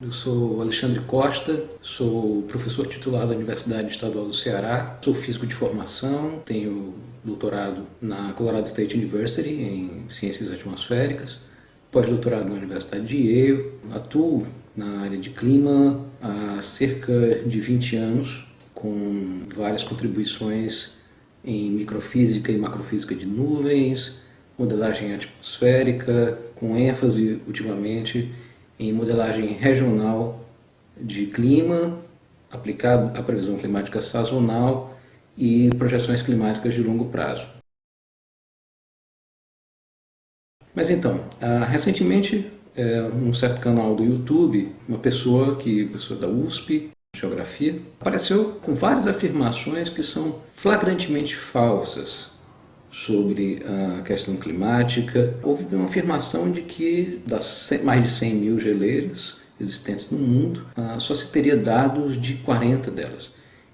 Eu sou Alexandre Costa, sou professor titular da Universidade Estadual do Ceará, sou físico de formação, tenho doutorado na Colorado State University em Ciências Atmosféricas, pós-doutorado na Universidade de Yale, atuo na área de clima há cerca de 20 anos, com várias contribuições em microfísica e macrofísica de nuvens, modelagem atmosférica, com ênfase ultimamente em modelagem regional de clima, aplicado à previsão climática sazonal e projeções climáticas de longo prazo. Mas então, recentemente, num certo canal do YouTube, uma pessoa da USP, Geografia, apareceu com várias afirmações que são flagrantemente falsas sobre a questão climática. Houve uma afirmação de que das mais de 100 mil geleiras existentes no mundo, só se teria dados de 40 delas.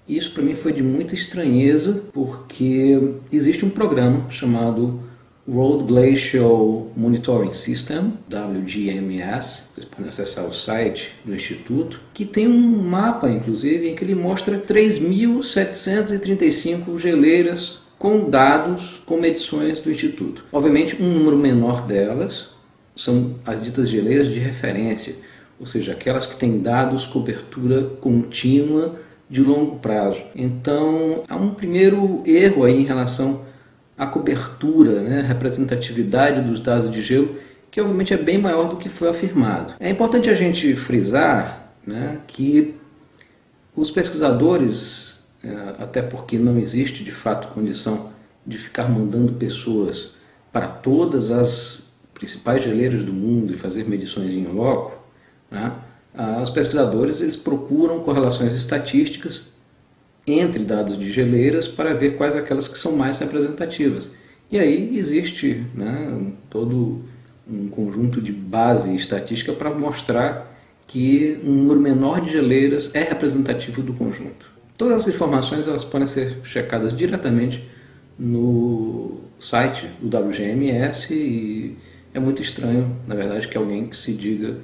E isso para mim foi de muita estranheza, porque existe um programa chamado World Glacial Monitoring System, WGMS, vocês podem acessar o site do Instituto, que tem um mapa, inclusive, em que ele mostra 3.735 geleiras com dados, com medições do Instituto. Obviamente, um número menor delas são as ditas geleiras de referência, ou seja, aquelas que têm dados, cobertura contínua de longo prazo. Então, há um primeiro erro aí em relação à cobertura, representatividade dos dados de gelo, que obviamente é bem maior do que foi afirmado. É importante a gente frisar que os pesquisadores, até porque não existe de fato condição de ficar mandando pessoas para todas as principais geleiras do mundo e fazer medições em loco, os pesquisadores eles procuram correlações estatísticas entre dados de geleiras para ver quais aquelas que são mais representativas. E aí existe todo um conjunto de base estatística para mostrar que um número menor de geleiras é representativo do conjunto. Todas essas informações elas podem ser checadas diretamente no site do WGMS e é muito estranho, na verdade, que alguém que se diga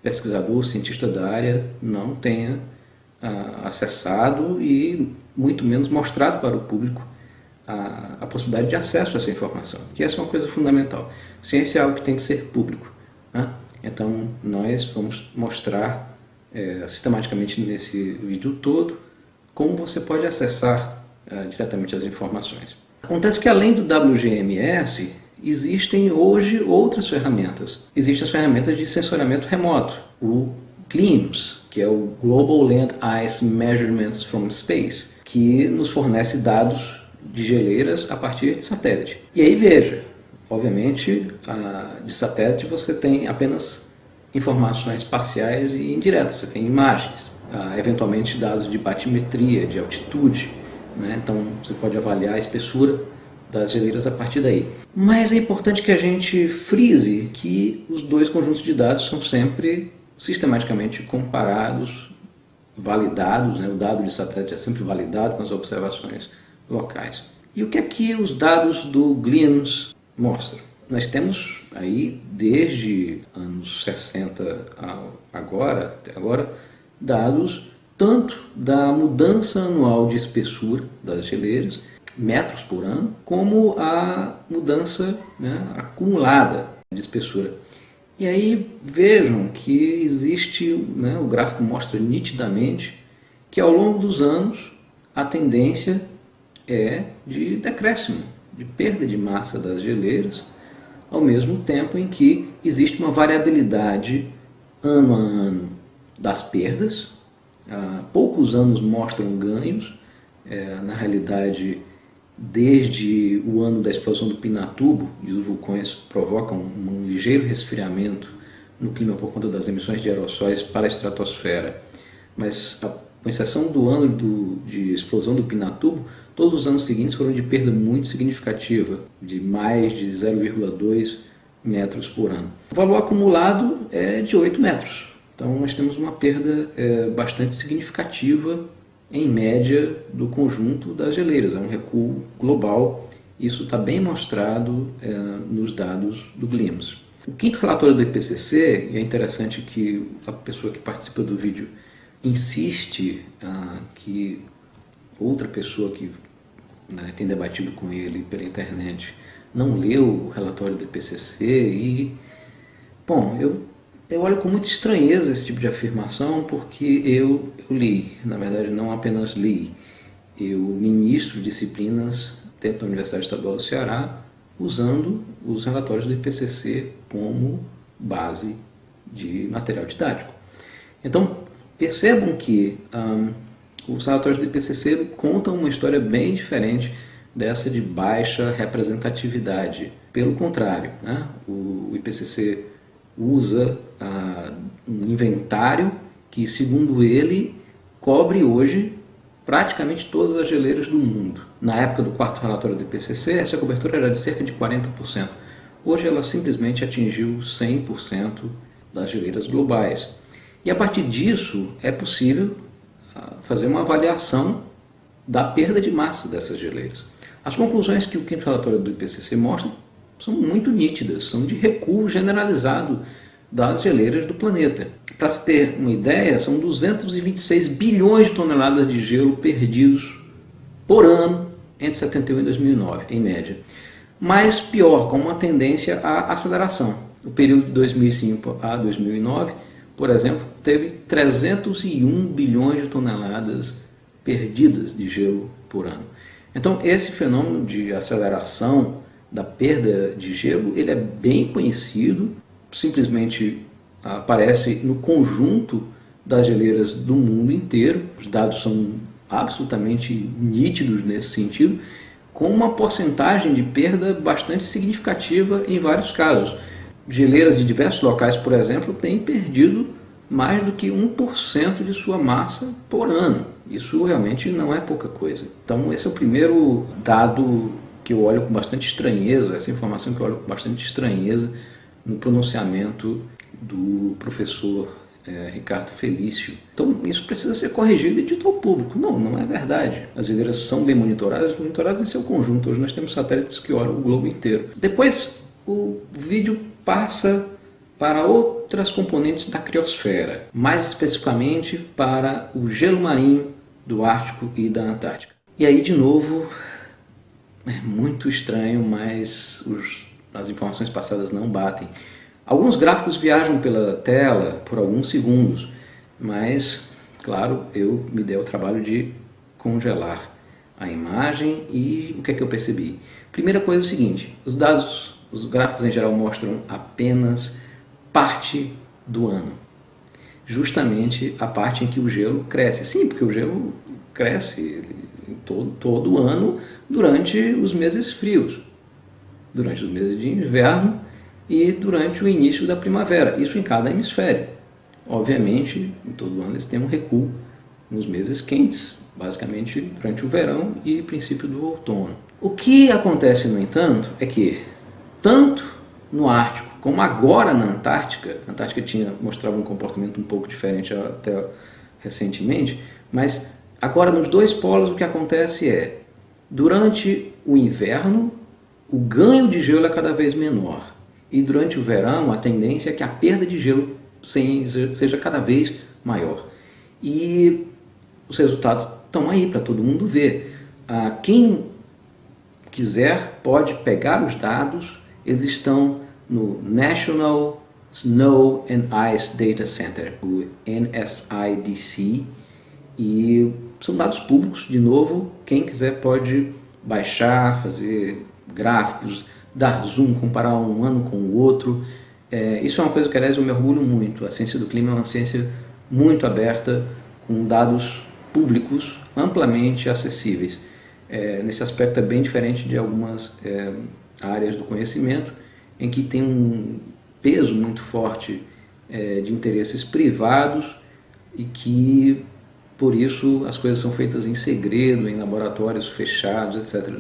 pesquisador, cientista da área, não tenha acessado e muito menos mostrado para o público a possibilidade de acesso a essa informação, que essa é uma coisa fundamental. Ciência é algo que tem que ser público. Então, nós vamos mostrar sistematicamente nesse vídeo todo como você pode acessar diretamente as informações. Acontece que além do WGMS, existem hoje outras ferramentas. Existem as ferramentas de sensoriamento remoto, o GLIMS, que é o Global Land Ice Measurements from Space, que nos fornece dados de geleiras a partir de satélite. E aí veja, obviamente, de satélite você tem apenas informações parciais e indiretas, você tem imagens, eventualmente dados de batimetria, de altitude, então você pode avaliar a espessura das geleiras a partir daí. Mas é importante que a gente frise que os dois conjuntos de dados são sempre sistematicamente comparados, validados, o dado de satélite é sempre validado com as observações locais. E o que é que os dados do GLIMS mostram? Nós temos aí, desde anos 60 até agora, dados tanto da mudança anual de espessura das geleiras, metros por ano, como a mudança acumulada de espessura. E aí vejam que existe, o gráfico mostra nitidamente que ao longo dos anos a tendência é de decréscimo, de perda de massa das geleiras, ao mesmo tempo em que existe uma variabilidade ano a ano das perdas. Poucos anos mostram ganhos, na realidade desde o ano da explosão do Pinatubo, e os vulcões provocam um ligeiro resfriamento no clima por conta das emissões de aerossóis para a estratosfera. Mas, com exceção do ano de explosão do Pinatubo, todos os anos seguintes foram de perda muito significativa, de mais de 0,2 metros por ano. O valor acumulado é de 8 metros. Então nós temos uma perda bastante significativa, em média, do conjunto das geleiras. É um recuo global. Isso está bem mostrado nos dados do GLIMS. O quinto relatório do IPCC, e é interessante que a pessoa que participa do vídeo insiste que outra pessoa que tem debatido com ele pela internet não leu o relatório do IPCC e, bom, eu olho com muita estranheza esse tipo de afirmação porque eu li, na verdade não apenas li, eu ministro disciplinas dentro da Universidade Estadual do Ceará usando os relatórios do IPCC como base de material didático. Então, percebam que os relatórios do IPCC contam uma história bem diferente dessa de baixa representatividade. Pelo contrário, né? O IPCC usa um inventário que, segundo ele, cobre hoje praticamente todas as geleiras do mundo. Na época do quarto relatório do IPCC, essa cobertura era de cerca de 40%. Hoje ela simplesmente atingiu 100% das geleiras globais. E a partir disso é possível fazer uma avaliação da perda de massa dessas geleiras. As conclusões que o quinto relatório do IPCC mostra são muito nítidas, são de recuo generalizado das geleiras do planeta. Para se ter uma ideia, são 226 bilhões de toneladas de gelo perdidos por ano entre 71 e 2009, em média. Mas pior, com uma tendência à aceleração. O período de 2005 a 2009, por exemplo, teve 301 bilhões de toneladas perdidas de gelo por ano. Então, esse fenômeno de aceleração da perda de gelo, ele é bem conhecido, simplesmente aparece no conjunto das geleiras do mundo inteiro. Os dados são absolutamente nítidos nesse sentido, com uma porcentagem de perda bastante significativa em vários casos. Geleiras de diversos locais, por exemplo, têm perdido mais do que 1% de sua massa por ano. Isso realmente não é pouca coisa. Então esse é o primeiro dado que eu olho com bastante estranheza, essa informação que eu olho com bastante estranheza no pronunciamento do professor Ricardo Felício. Então isso precisa ser corrigido e dito ao público. Não é verdade. As geleiras são bem monitoradas em seu conjunto. Hoje nós temos satélites que olham o globo inteiro. Depois o vídeo passa para outras componentes da criosfera, mais especificamente para o gelo marinho do Ártico e da Antártica. E aí, de novo, é muito estranho, mas as informações passadas não batem. Alguns gráficos viajam pela tela por alguns segundos, mas, claro, eu me dei o trabalho de congelar a imagem e o que é que eu percebi? Primeira coisa é o seguinte, os gráficos em geral mostram apenas parte do ano. Justamente a parte em que o gelo cresce. Sim, porque o gelo cresce todo ano durante os meses frios, durante os meses de inverno e durante o início da primavera. Isso em cada hemisfério. Obviamente, em todo ano eles têm um recuo nos meses quentes, basicamente durante o verão e princípio do outono. O que acontece, no entanto, é que tanto no Ártico como agora na Antártica, a Antártica mostrava um comportamento um pouco diferente até recentemente, mas agora nos dois polos o que acontece é, durante o inverno, o ganho de gelo é cada vez menor. E durante o verão, a tendência é que a perda de gelo seja cada vez maior. E os resultados estão aí para todo mundo ver. Quem quiser pode pegar os dados, eles estão no National Snow and Ice Data Center, o NSIDC, e são dados públicos, de novo, quem quiser pode baixar, fazer gráficos, dar zoom, comparar um ano com o outro. Isso é uma coisa que, aliás, eu me orgulho muito. A ciência do clima é uma ciência muito aberta, com dados públicos amplamente acessíveis. Nesse aspecto é bem diferente de algumas áreas do conhecimento, em que tem um peso muito forte de interesses privados e que, por isso, as coisas são feitas em segredo, em laboratórios fechados, etc.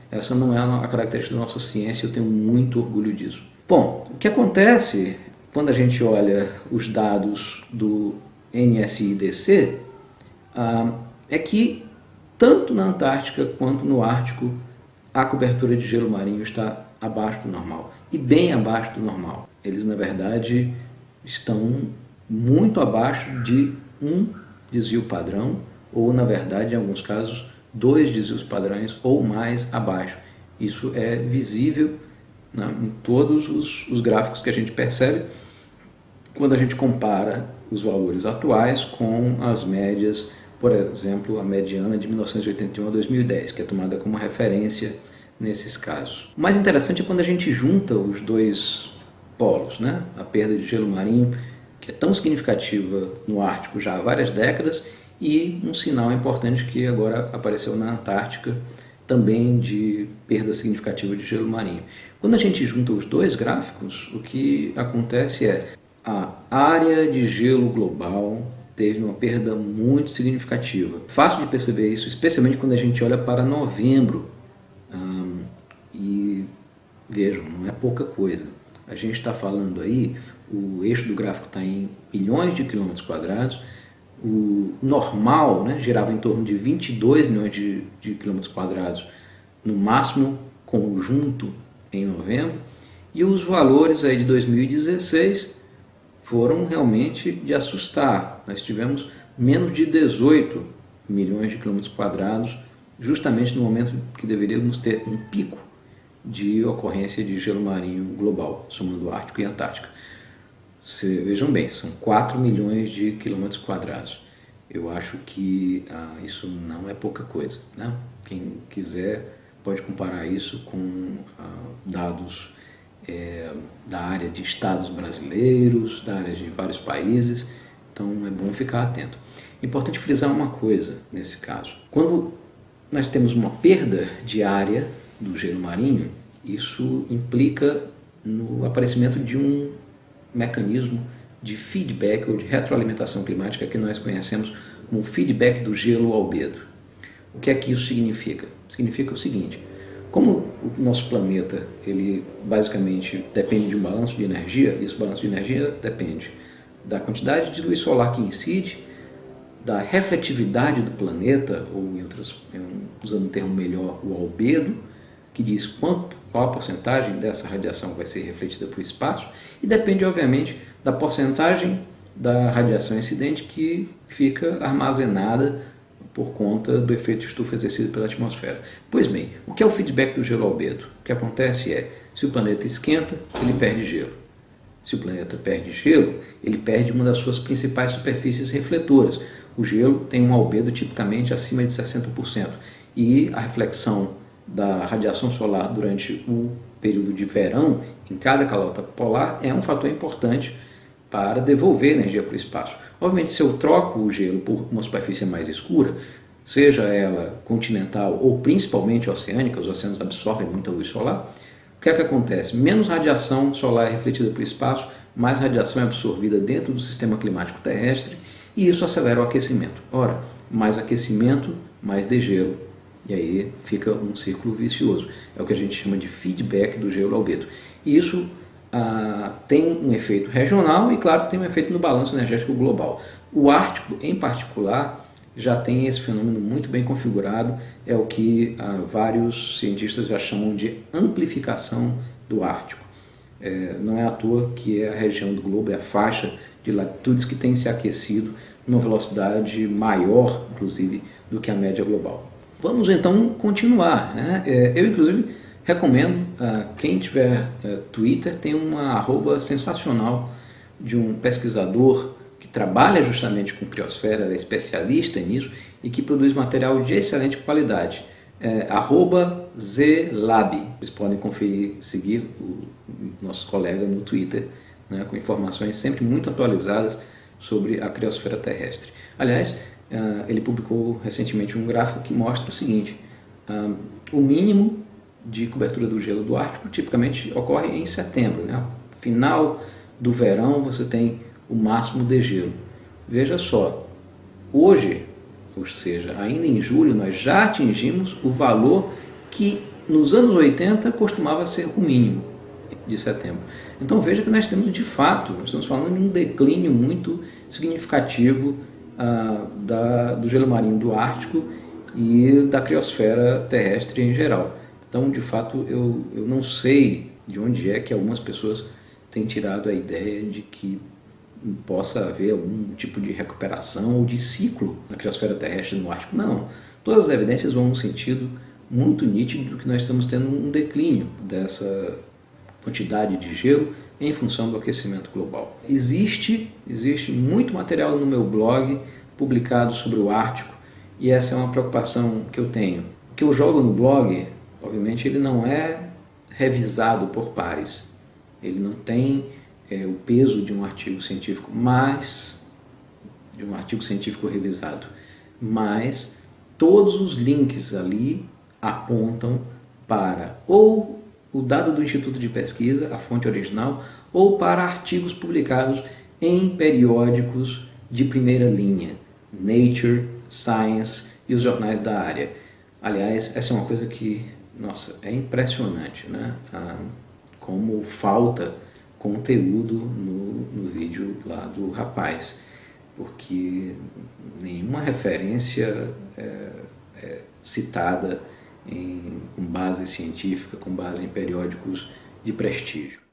Essa não é a característica da nossa ciência, eu tenho muito orgulho disso. Bom, o que acontece quando a gente olha os dados do NSIDC é que tanto na Antártica quanto no Ártico a cobertura de gelo marinho está abaixo do normal. e bem abaixo do normal. Eles, na verdade, estão muito abaixo de um desvio padrão, ou, na verdade, em alguns casos, 2 desvios padrões ou mais abaixo. Isso é visível, né, em todos os gráficos que a gente percebe quando a gente compara os valores atuais com as médias, por exemplo, a mediana de 1981 a 2010, que é tomada como referência nesses casos. O mais interessante é quando a gente junta os dois polos, né? A perda de gelo marinho, que é tão significativa no Ártico já há várias décadas, e um sinal importante que agora apareceu na Antártica, também de perda significativa de gelo marinho. Quando a gente junta os dois gráficos, o que acontece é a área de gelo global teve uma perda muito significativa. Fácil de perceber isso, especialmente quando a gente olha para novembro. E vejam, não é pouca coisa. A gente está falando aí, o eixo do gráfico está em milhões de quilômetros quadrados, o normal, né, girava em torno de 22 milhões de quilômetros quadrados, no máximo conjunto em novembro, e os valores aí de 2016 foram realmente de assustar. Nós tivemos menos de 18 milhões de quilômetros quadrados, justamente no momento que deveríamos ter um pico de ocorrência de gelo marinho global, somando Ártico e Antártica. Vejam bem, são 4 milhões de quilômetros quadrados. Eu acho que isso não é pouca coisa, né? Quem quiser pode comparar isso com dados da área de estados brasileiros, da área de vários países, então é bom ficar atento. É importante frisar uma coisa nesse caso. Quando nós temos uma perda de área do gelo marinho, isso implica no aparecimento de um mecanismo de feedback ou de retroalimentação climática que nós conhecemos como feedback do gelo albedo. O que é que isso significa? Significa o seguinte: como o nosso planeta ele basicamente depende de um balanço de energia, e esse balanço de energia depende da quantidade de luz solar que incide, da refletividade do planeta, ou usando um termo melhor, o albedo, que diz qual a porcentagem dessa radiação vai ser refletida para o espaço, e depende, obviamente, da porcentagem da radiação incidente que fica armazenada por conta do efeito estufa exercido pela atmosfera. Pois bem, o que é o feedback do gelo albedo? O que acontece é, se o planeta esquenta, ele perde gelo. Se o planeta perde gelo, ele perde uma das suas principais superfícies refletoras. O gelo tem um albedo tipicamente acima de 60%, e a reflexão da radiação solar durante o período de verão em cada calota polar é um fator importante para devolver energia para o espaço. Obviamente, se eu troco o gelo por uma superfície mais escura, seja ela continental ou principalmente oceânica, os oceanos absorvem muita luz solar, o que é que acontece? Menos radiação solar é refletida para o espaço, mais radiação é absorvida dentro do sistema climático terrestre, e isso acelera o aquecimento. Ora, mais aquecimento, mais degelo. E aí fica um círculo vicioso. É o que a gente chama de feedback do gelo albedo. E isso tem um efeito regional e, claro, tem um efeito no balanço energético global. O Ártico, em particular, já tem esse fenômeno muito bem configurado. É o que vários cientistas já chamam de amplificação do Ártico. Não é à toa que é a região do globo, é a faixa de latitudes que tem se aquecido numa velocidade maior, inclusive, do que a média global. Vamos então continuar, né? Eu, inclusive, recomendo, quem tiver Twitter, tem uma arroba sensacional de um pesquisador que trabalha justamente com criosfera, é especialista nisso e que produz material de excelente qualidade. @zlab. Vocês podem conferir, seguir o nosso colega no Twitter, né, com informações sempre muito atualizadas sobre a criosfera terrestre. Aliás, ele publicou recentemente um gráfico que mostra o seguinte: o mínimo de cobertura do gelo do Ártico tipicamente ocorre em setembro, né? Final do verão você tem o máximo de gelo. Veja só, hoje, ou seja, ainda em julho, nós já atingimos o valor que nos anos 80 costumava ser o mínimo de setembro. Então veja que nós temos de fato, nós estamos falando de um declínio muito significativo do gelo marinho do Ártico e da criosfera terrestre em geral. Então, de fato, eu não sei De onde é que algumas pessoas têm tirado a ideia de que possa haver algum tipo de recuperação ou de ciclo na criosfera terrestre no Ártico? Não. Todas as evidências vão no sentido muito nítido de que nós estamos tendo um declínio dessa quantidade de gelo em função do aquecimento global. Existe muito material no meu blog publicado sobre o Ártico e essa é uma preocupação que eu tenho. O que eu jogo no blog, obviamente, ele não é revisado por pares. Ele não tem o peso de um artigo científico, de um artigo científico revisado, mas todos os links ali apontam para ou o dado do Instituto de Pesquisa, a fonte original, ou para artigos publicados em periódicos de primeira linha, Nature, Science e os jornais da área. Aliás, essa é uma coisa que, nossa, é impressionante, né? Como falta conteúdo no vídeo lá do rapaz, porque nenhuma referência é citada com base científica, com base em periódicos de prestígio.